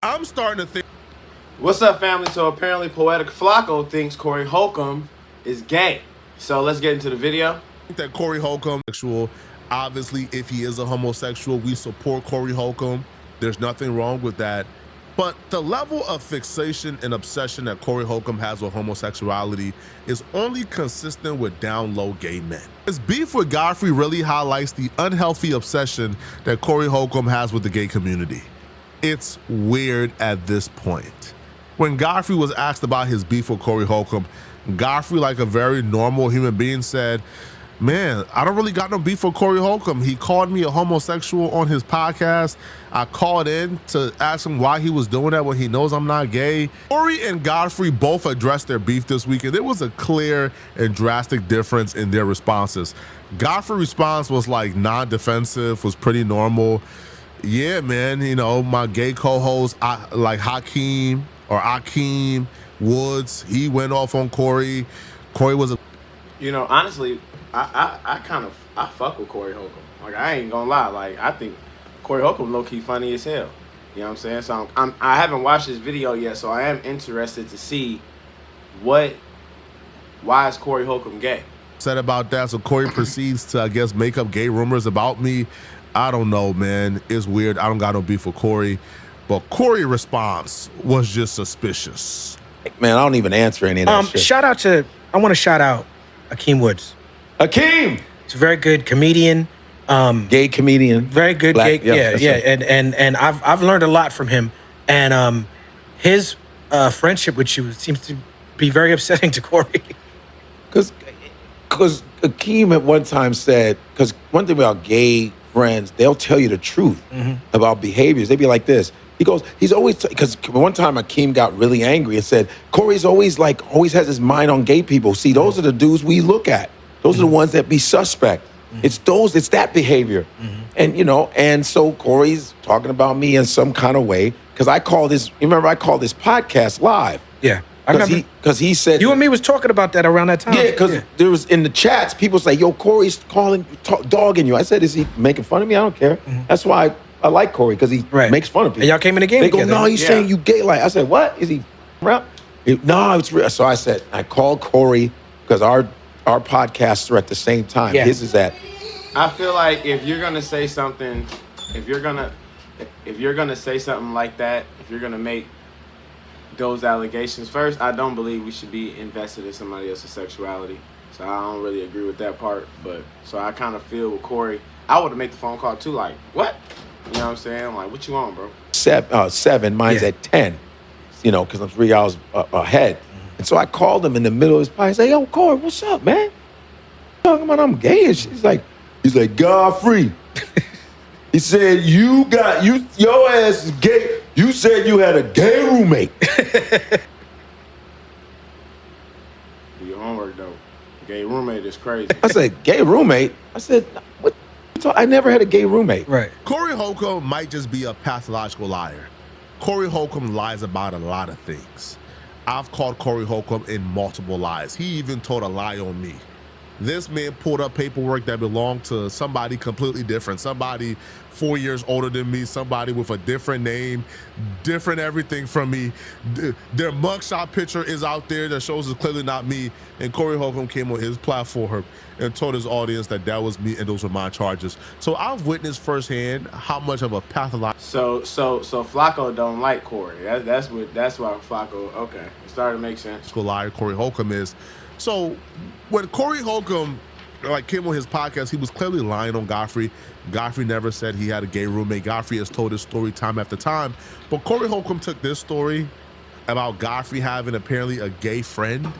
I'm starting to think. What's up, family? So apparently Poetik Flakko thinks Corey Holcomb is gay. So let's get into the video. That Corey Holcomb sexual. Obviously, if he is a homosexual, we support Corey Holcomb. There's nothing wrong with that. But the level of fixation and obsession that Corey Holcomb has with homosexuality is only consistent with down low gay men. His beef with Godfrey really highlights the unhealthy obsession that Corey Holcomb has with the gay community. It's weird at this point. When Godfrey was asked about his beef with Corey Holcomb, Godfrey, like a very normal human being, said, "Man, I don't really got no beef with Corey Holcomb. He called me a homosexual on his podcast. I called in to ask him why he was doing that when he knows I'm not gay." Corey and Godfrey both addressed their beef this week, and there was a clear and drastic difference in their responses. Godfrey's response was like non-defensive, was pretty normal. "Yeah, man, you know, my gay co-host, like Akeem Woods, he went off on Corey. Corey was a..." You know, honestly, I fuck with Corey Holcomb. Like, I ain't gonna lie. Like, I think Corey Holcomb low-key funny as hell. You know what I'm saying? So I haven't watched this video yet, so I am interested to see why is Corey Holcomb gay? Said about that, so Corey proceeds to, I guess, make up gay rumors about me. I don't know, man. It's weird. I don't got no beef with Corey. But Corey's response was just suspicious. Man, I don't even answer any of that shit. I want to shout out Akeem Woods. Akeem! He's a very good comedian. Gay comedian. Very good Black, gay. Yeah. And I've learned a lot from him. And his friendship with you seems to be very upsetting to Corey. Because Akeem at one time said, because one thing about gay friends, they'll tell you the truth about behaviors. They'd be like this. He goes, he's always, because one time Akeem got really angry and said, Corey's always has his mind on gay people. See, those are the dudes we look at. Those are the ones that be suspect. It's that behavior. And, you know, and so Corey's talking about me in some kind of way. Because I called this podcast live. Yeah. I remember. Because he said. You and me was talking about that around that time. Yeah, because there was in the chats, people say, yo, Corey's dogging you. I said, is he making fun of me? I don't care. That's why I like Corey, because he makes fun of people. And y'all came in the game together. They go, no, he's saying you gay. Like, I said, what? Is he rap? No, it's real. So I said, I called Corey, because our podcasts are at the same time. Yeah. His is at. I feel like if you're gonna say something, if you're gonna say something like that, if you're gonna make those allegations, first, I don't believe we should be invested in somebody else's sexuality. So I don't really agree with that part. But so I kind of feel with Corey, I would have made the phone call too. Like, what? You know what I'm saying? I'm like, what you on, bro? 7, mine's at 10. You know, because I'm 3 hours ahead. And so I called him in the middle of his podcast. I say, yo, Corey, what's up, man? Talking about I'm gay and shit. He's like, Godfrey. He said, your ass is gay. You said you had a gay roommate. Do your homework, though. Gay roommate is crazy. I said, gay roommate? I said, what? I never had a gay roommate. Right. Corey Holcomb might just be a pathological liar. Corey Holcomb lies about a lot of things. I've caught Corey Holcomb in multiple lies. He even told a lie on me. This man pulled up paperwork that belonged to somebody completely different, somebody 4 years older than me, somebody with a different name, different everything from me. Their mugshot picture is out there that shows it's clearly not me. And Corey Holcomb came on his platform and told his audience that was me and those were my charges. So I've witnessed firsthand how much of a pathological. So Flakko don't like Corey. That's why Flakko. Okay, it started to make sense. Liar Corey Holcomb is. So when Corey Holcomb came on his podcast, he was clearly lying on Godfrey. Godfrey never said he had a gay roommate. Godfrey has told his story time after time. But Corey Holcomb took this story about Godfrey having apparently a gay friend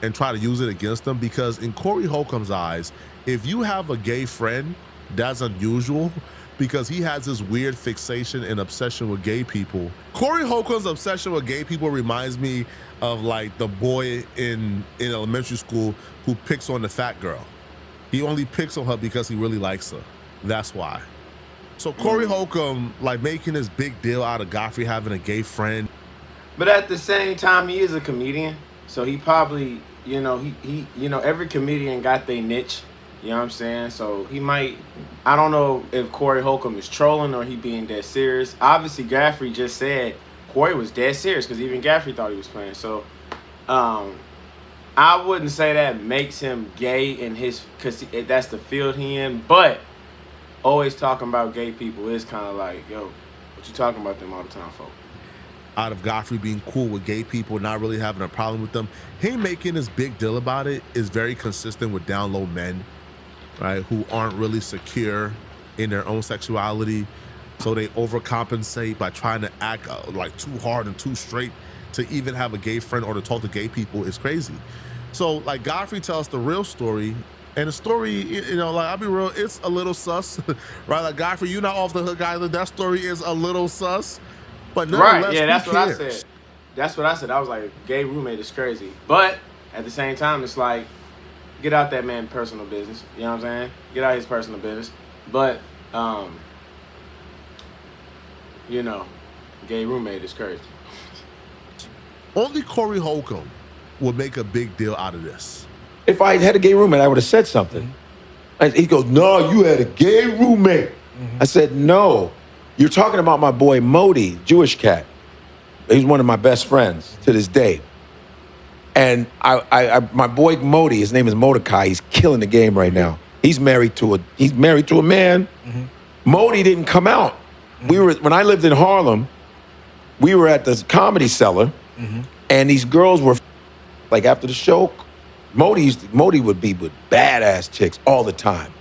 and try to use it against him, because in Corey Holcomb's eyes, if you have a gay friend, that's unusual, because he has this weird fixation and obsession with gay people. Corey Holcomb's obsession with gay people reminds me of like the boy in elementary school who picks on the fat girl. He only picks on her because he really likes her. That's why. So Corey Holcomb making this big deal out of Godfrey having a gay friend. But at the same time, he is a comedian, so he probably, he every comedian got their niche. You know what I'm saying? So he might, I don't know if Corey Holcomb is trolling or he being dead serious. Obviously, Godfrey just said Corey was dead serious because even Godfrey thought he was playing. So, I wouldn't say that makes him gay in his, because that's the field he in. But always talking about gay people is kind of like, yo, what you talking about them all the time, folks? Out of Godfrey being cool with gay people, not really having a problem with them, him making this big deal about it is very consistent with down low men, right, who aren't really secure in their own sexuality. So they overcompensate by trying to act like too hard and too straight to even have a gay friend or to talk to gay people is crazy. So like Godfrey tells the real story, and the story, you know, like I'll be real, it's a little sus, right? Like Godfrey, you're not off the hook either. That story is a little sus, but nonetheless, right? Yeah, that's what I cares? said. That's what I said. I was like, gay roommate is crazy, but at the same time, it's like, get out that man's personal business. You know what I'm saying? Get out his personal business, but you know, gay roommate is crazy. Only Corey Holcomb would make a big deal out of this. If I had a gay roommate, I would have said something. He goes, no, you had a gay roommate. I said, no. You're talking about my boy Modi, Jewish cat. He's one of my best friends to this day. And my boy Modi, his name is Mordecai. He's killing the game right now. He's married to a man. Modi didn't come out. When I lived in Harlem, we were at the Comedy Cellar, and these girls were like after the show. Modi would be with badass chicks all the time.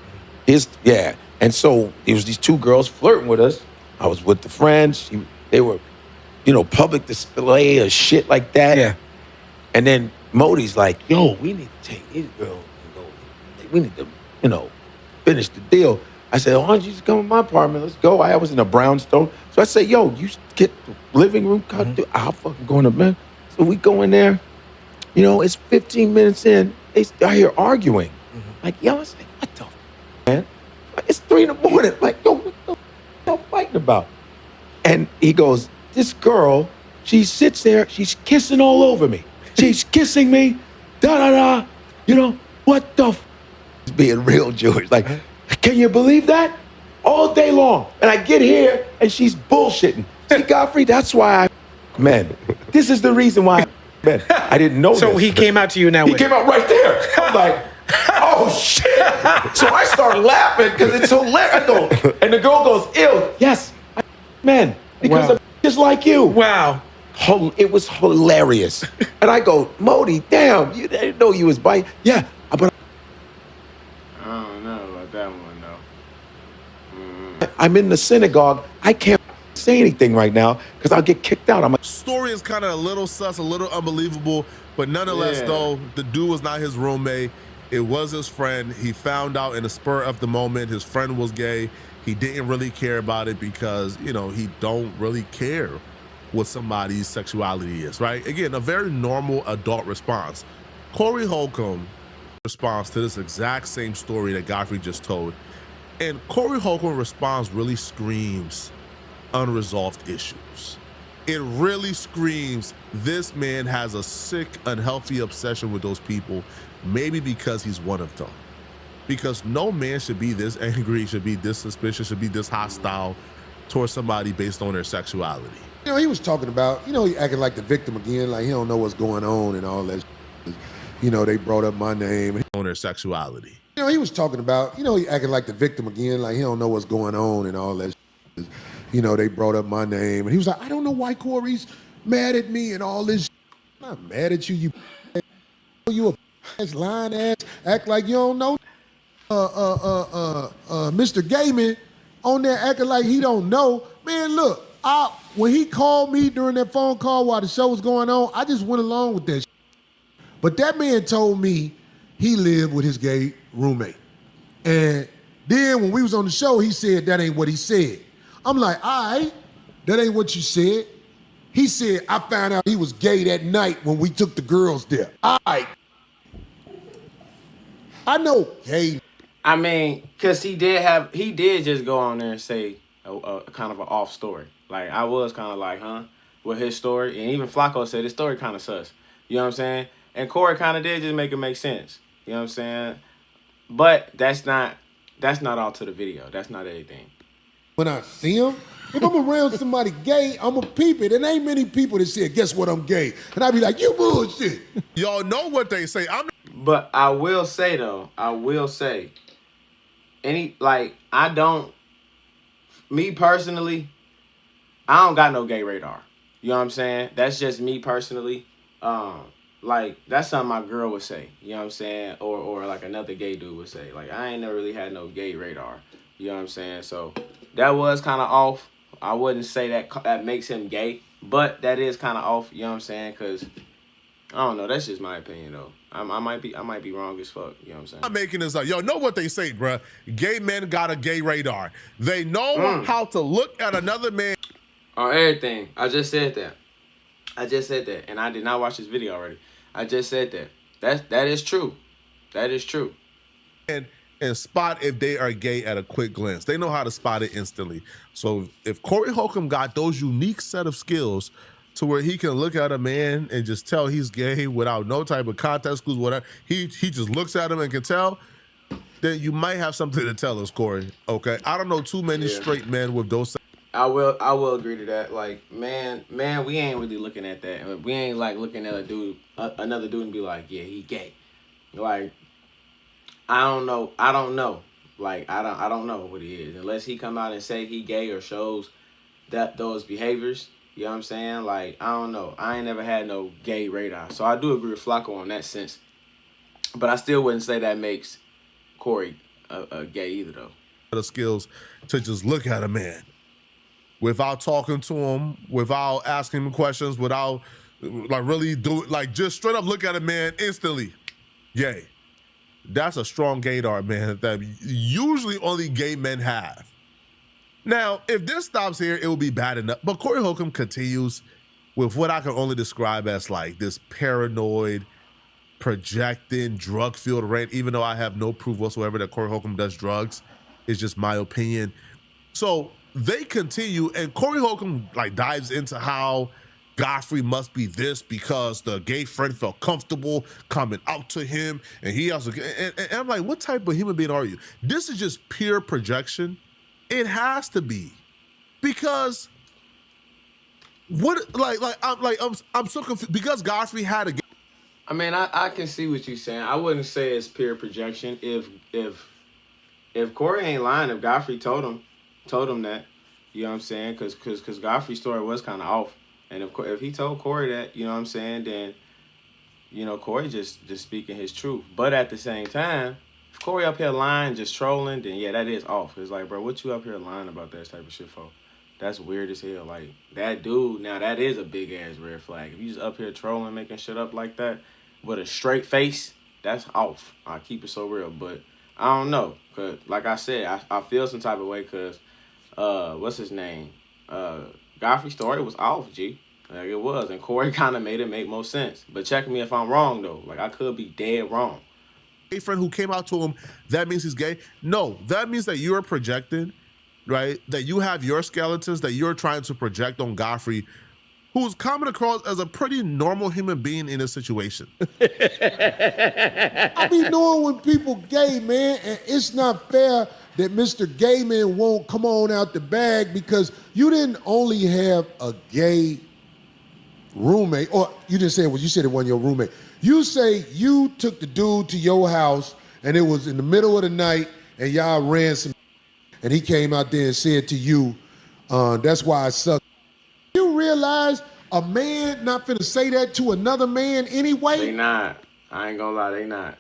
And so there was these two girls flirting with us. I was with the friends. They were, you know, public display of shit like that. Yeah. And then Modi's like, yo, we need to take these girls and go. We need to, you know, finish the deal. I said, why don't you just come to my apartment? Let's go. I was in a brownstone. So I said, yo, you get the living room cut. I'll fucking go in the bed. So we go in there. You know, it's 15 minutes in. I hear arguing. Like, yo, I was like, what the man? Like, it's 3 in the morning. Like, yo, what the y'all fighting about? And he goes, this girl, she sits there. She's kissing all over me. She's kissing me. Da-da-da. You know, what the He's being real Jewish. Like, can you believe that? All day long. And I get here, and she's bullshitting. See, Godfrey, that's why men. This is the reason why men. I didn't know So this, he came out to you now. He came out right there. I'm like, oh, shit. So I start laughing because it's hilarious. I go, and the girl goes, ew, yes, men. Because I'm just like you. Wow. It was hilarious. And I go, Modi, damn, you didn't know you was bi. Yeah, but I don't know about that one, though. I'm in the synagogue. I can't say anything right now because I'll get kicked out. I'm like, Story is kind of a little sus, a little unbelievable, but nonetheless, though, the dude was not his roommate. It was his friend. He found out in the spur of the moment his friend was gay. He didn't really care about it because, you know, he don't really care what somebody's sexuality is, right? Again, a very normal adult response. Corey Holcomb responds to this exact same story that Godfrey just told. And Corey Holcomb response really screams unresolved issues. It really screams this man has a sick, unhealthy obsession with those people, maybe because he's one of them. Because no man should be this angry, should be this suspicious, should be this hostile towards somebody based on their sexuality. You know, he was talking about, you know, he acting like the victim again, like he don't know what's going on and all that shit. You know, they brought up my name. On their sexuality. You know, he was talking about, you know, he acting like the victim again, like he don't know what's going on and all that shit. You know, they brought up my name. And he was like, I don't know why Corey's mad at me and all this shit. I'm not mad at you, you a ass, lying ass, act like you don't know. Mr. Gayman on there acting like he don't know. Man, look, when he called me during that phone call while the show was going on, I just went along with that shit. But that man told me he lived with his gay roommate. And then when we was on the show, he said that ain't what he said. I'm like, all right, that ain't what you said. He said, I found out he was gay that night when we took the girls there. All right. I know gay. I mean, because he did just go on there and say a kind of an off story. Like, I was kind of like, huh, with his story. And even Flakko said his story kind of sus. You know what I'm saying? And Corey kind of did just make it make sense. You know what I'm saying? But that's not all to the video. That's not everything. When I see him, If I'm around somebody gay, I'm going to peep it. And ain't many people that say, guess what, I'm gay. And I be like, you bullshit. Y'all know what they say. But I will say though, me personally, I don't got no gay radar. You know what I'm saying? That's just me personally. Like that's something my girl would say. You know what I'm saying? Or like another gay dude would say. Like I ain't never really had no gay radar. You know what I'm saying? So that was kind of off. I wouldn't say that makes him gay, but that is kind of off. You know what I'm saying? Cause I don't know. That's just my opinion though. I might be wrong as fuck. You know what I'm saying? I'm making this up. Yo, know what they say, bruh. Gay men got a gay radar. They know how to look at another man. On everything. I just said that. And I did not watch this video already. I just said that. That is true. That is true. And spot if they are gay at a quick glance. They know how to spot it instantly. So if Corey Holcomb got those unique set of skills to where he can look at a man and just tell he's gay without no type of context clues, whatever, he just looks at him and can tell, then you might have something to tell us, Corey. Okay? I don't know too many straight men with those. I will agree to that. Like, man, we ain't really looking at that. We ain't like looking at another dude and be like, yeah, he gay. Like, I don't know. Like, I don't know what he is. Unless he come out and say he gay or shows that those behaviors, you know what I'm saying? Like, I don't know. I ain't never had no gay radar. So I do agree with Flakko on that sense. But I still wouldn't say that makes Corey a gay either, though. The skills to just look at a man without talking to him, without asking him questions, without like really just straight up look at a man instantly. Gay. That's a strong gaydar, man, that usually only gay men have. Now, if this stops here, it will be bad enough. But Corey Holcomb continues with what I can only describe as like this paranoid, projecting, drug-filled rant, even though I have no proof whatsoever that Corey Holcomb does drugs. It's just my opinion. So they continue, and Corey Holcomb like dives into how Godfrey must be this because the gay friend felt comfortable coming out to him, and he also and I'm like, what type of human being are you? This is just pure projection. It has to be, because what I'm so confused because Godfrey had a. I mean, I can see what you're saying. I wouldn't say it's pure projection. If Corey ain't lying, if Godfrey told him that, you know what I'm saying? Because Godfrey's story was kind of off. And if he told Corey that, you know what I'm saying, then, you know, Corey just speaking his truth. But at the same time, if Corey up here lying, just trolling, then yeah, that is off. It's like, bro, what you up here lying about that type of shit for? That's weird as hell. Like, that dude, now that is a big-ass red flag. If you just up here trolling, making shit up like that with a straight face, that's off. I keep it so real. But I don't know. Because, like I said, I feel some type of way because, what's his name? Godfrey's story was off, G. Like, it was. And Corey kind of made it make more sense. But check me if I'm wrong, though. Like, I could be dead wrong. Gay friend who came out to him, that means he's gay? No, that means that you're projecting, right? That you have your skeletons that you're trying to project on Godfrey, who's coming across as a pretty normal human being in a situation. I be knowing when people gay, man, and it's not fair that Mr. Gay Man won't come on out the bag because you didn't only have a gay roommate, or you didn't say it was, you said it wasn't your roommate. You say you took the dude to your house and it was in the middle of the night and y'all ran some and he came out there and said to you, that's why I suck. You realize a man not finna say that to another man anyway? They not. I ain't gonna lie, they not.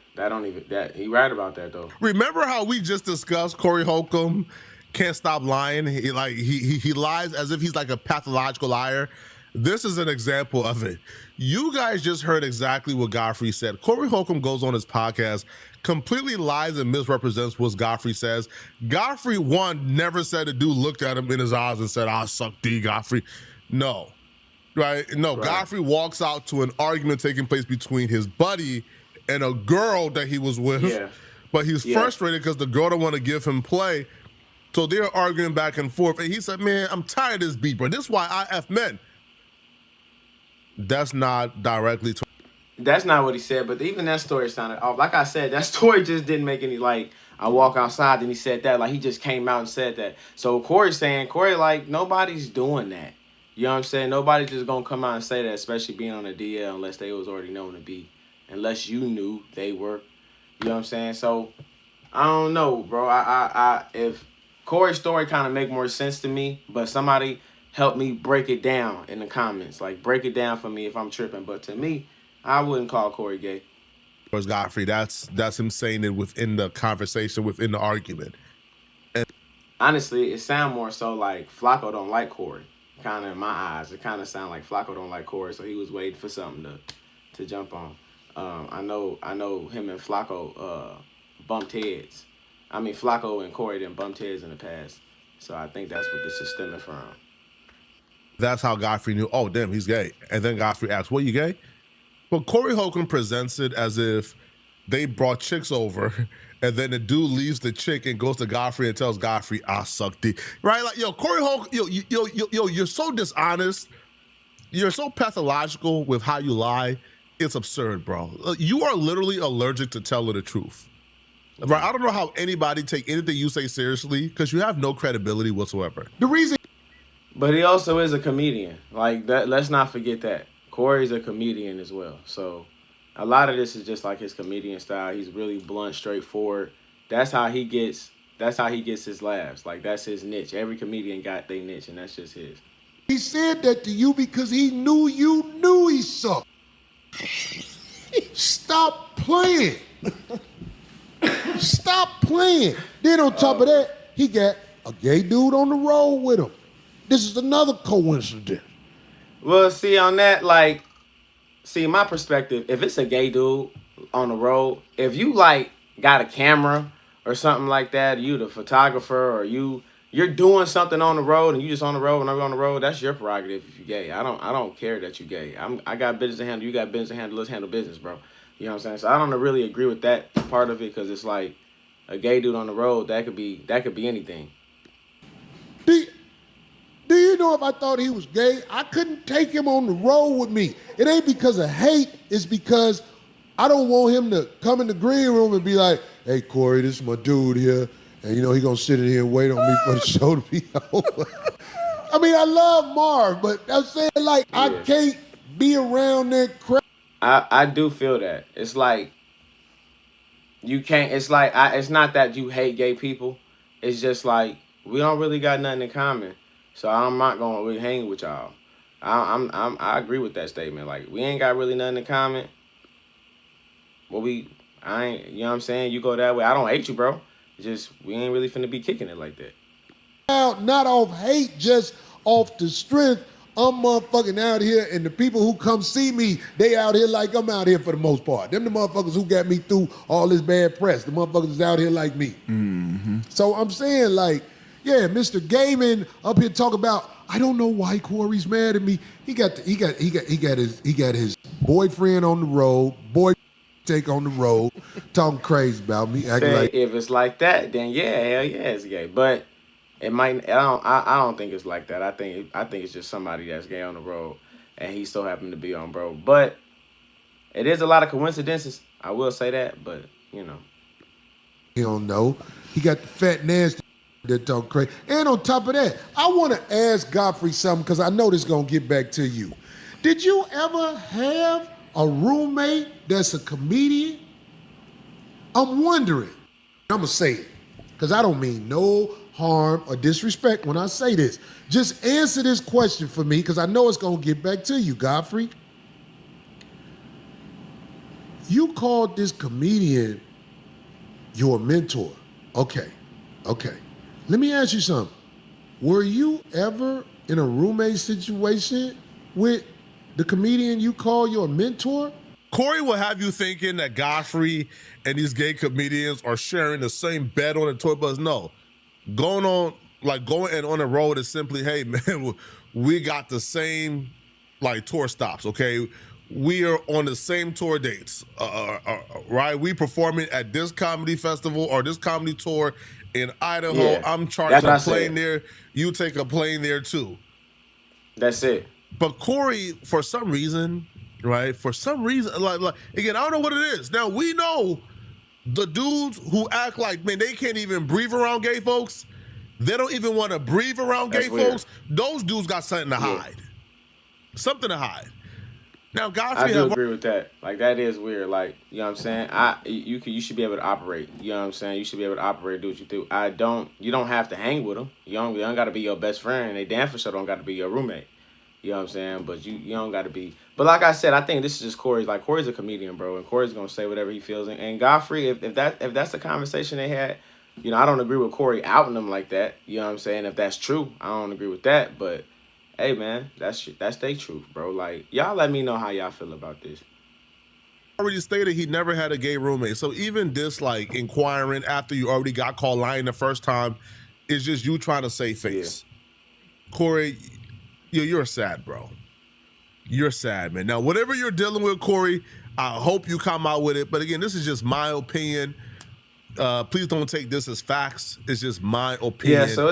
He right about that though. Remember how we just discussed Corey Holcomb can't stop lying? He lies as if he's like a pathological liar. This is an example of it. You guys just heard exactly what Godfrey said. Corey Holcomb goes on his podcast, completely lies and misrepresents what Godfrey says. Godfrey, one, never said a dude looked at him in his eyes and said, "I'll suck D, Godfrey." No, right? No, right. Godfrey walks out to an argument taking place between his buddy and a girl that he was with. Yeah. But he's frustrated because the girl don't want to give him play. So they're arguing back and forth. And he said, man, I'm tired of this beat, bro. This is why I F men. That's not directly to. That's not what he said, but even that story sounded off. Like I said, that story just didn't make any, like, I walk outside, and he said that. Like, he just came out and said that. So Corey's saying, like, nobody's doing that. You know what I'm saying? Nobody's just gonna come out and say that, especially being on a DL, unless they was already known to be, unless you knew they were. You know what I'm saying? So I don't know, bro. If Corey's story kind of make more sense to me, but somebody help me break it down in the comments. Like, break it down for me if I'm tripping. But to me, I wouldn't call Corey gay. Where's Godfrey? That's him saying it within the conversation, within the argument. And honestly, it sound more so like Flakko don't like Corey. Kind of in my eyes, it kind of sound like Flakko don't like Corey, so he was waiting for something to jump on. I know him and Flakko bumped heads. I mean, Flakko and Corey done bumped heads in the past, so I think that's what this is stemming from. that's how Godfrey knew, oh, damn, he's gay. And then Godfrey asked, what, you gay? But Corey Holcomb presents it as if they brought chicks over, and then the dude leaves the chick and goes to Godfrey and tells Godfrey, I suck dick. Right? Like, yo, Corey Holcomb, you're so dishonest. You're so pathological with how you lie. It's absurd, bro. You are literally allergic to telling the truth. Right? I don't know how anybody take anything you say seriously because you have no credibility whatsoever. The reason. But he also is a comedian. Like, that. Let's not forget that. Corey's a comedian as well. So a lot of this is just like his comedian style. He's really blunt, straightforward. That's how he gets his laughs. Like, that's his niche. Every comedian got their niche, and that's just his. He said that to you because he knew you knew he sucked. Stop playing. Stop playing. Then on top of that, he got a gay dude on the road with him. This is another coincidence. Well, see, on that, like, see, my perspective, if it's a gay dude on the road, if you, like, got a camera or something like that, you the photographer, or you're doing something on the road and you just on the road and I'm on the road, that's your prerogative if you're gay. I don't care that you're gay. I got business to handle, you got business to handle, let's handle business, bro. You know what I'm saying? So I don't really agree with that part of it, because it's like a gay dude on the road, that could be anything. Do you know if I thought he was gay, I couldn't take him on the road with me. It ain't because of hate, it's because I don't want him to come in the green room and be like, hey, Corey, this is my dude here. And, you know, he going to sit in here and wait on me for the show to be over. I mean, I love Marv, but I'm saying, like, yeah. I can't be around that crap. I do feel that. It's like, you can't, it's like, it's not that you hate gay people. It's just like, we don't really got nothing in common. So I'm not going to really hang with y'all. I agree with that statement. Like, we ain't got really nothing in common. Well, I ain't, you know what I'm saying? You go that way. I don't hate you, bro. Just, we ain't really finna be kicking it like that. Not off hate, just off the strength. I'm motherfucking out here, and the people who come see me, they out here like I'm out here for the most part. Them the motherfuckers who got me through all this bad press. The motherfuckers is out here like me. Mm-hmm. So I'm saying, like, yeah, Mr. Gaiman up here talking about, I don't know why Corey's mad at me. He got his boyfriend on the road, take on the road, talking crazy about me, acting like, if it's like that, then yeah, hell yeah, it's gay. But it might. I don't think it's like that. I think it's just somebody that's gay on the road, and he so happened to be on road. But it is a lot of coincidences. I will say that, but you know, he don't know. He got the fat nasty that talk crazy. And on top of that, I want to ask Godfrey something, because I know this is gonna get back to you. Did you ever have a roommate that's a comedian? I'm wondering. I'm going to say it, because I don't mean no harm or disrespect when I say this. Just answer this question for me, because I know it's going to get back to you, Godfrey. You called this comedian your mentor. Okay. Let me ask you something. Were you ever in a roommate situation with the comedian you call your mentor? Corey will have you thinking that Godfrey and these gay comedians are sharing the same bed on the tour bus. No. Going on the road is simply, hey, man, we got the same, like, tour stops, okay? We are on the same tour dates, right? We performing at this comedy festival or this comedy tour in Idaho. Yeah, I'm charging a plane there. You take a plane there, too. That's it. But Corey, for some reason, right? Like, again, I don't know what it is. Now, we know The dudes who act like, man, they can't even breathe around gay folks. They don't even want to breathe around That's gay weird. Folks. Those dudes got something to hide. Something to hide. Now, I Godfrey do agree with that. Like, that is weird. Like, you know what I'm saying? You should be able to operate. You know what I'm saying? You should be able to operate, do what you do. You don't have to hang with them. You don't got to be your best friend. They damn for sure don't got to be your roommate. You know what I'm saying? But you don't got to be. But like I said, I think this is just Corey's. Like, Corey's a comedian, bro, and Corey's gonna say whatever he feels. And Godfrey, if that's the conversation they had, you know, I don't agree with Corey outing them like that. You know what I'm saying? If that's true, I don't agree with that. But hey, man, that's their truth, bro. Like, y'all let me know how y'all feel about this. already stated he never had a gay roommate. So even this, like, inquiring after you already got called lying the first time is just you trying to save face. Yeah. Corey, you're sad, bro. You're sad, man. Now, whatever you're dealing with, Corey, I hope you come out with it. But again, this is just my opinion. Please don't take this as facts. It's just my opinion. Yeah, so it's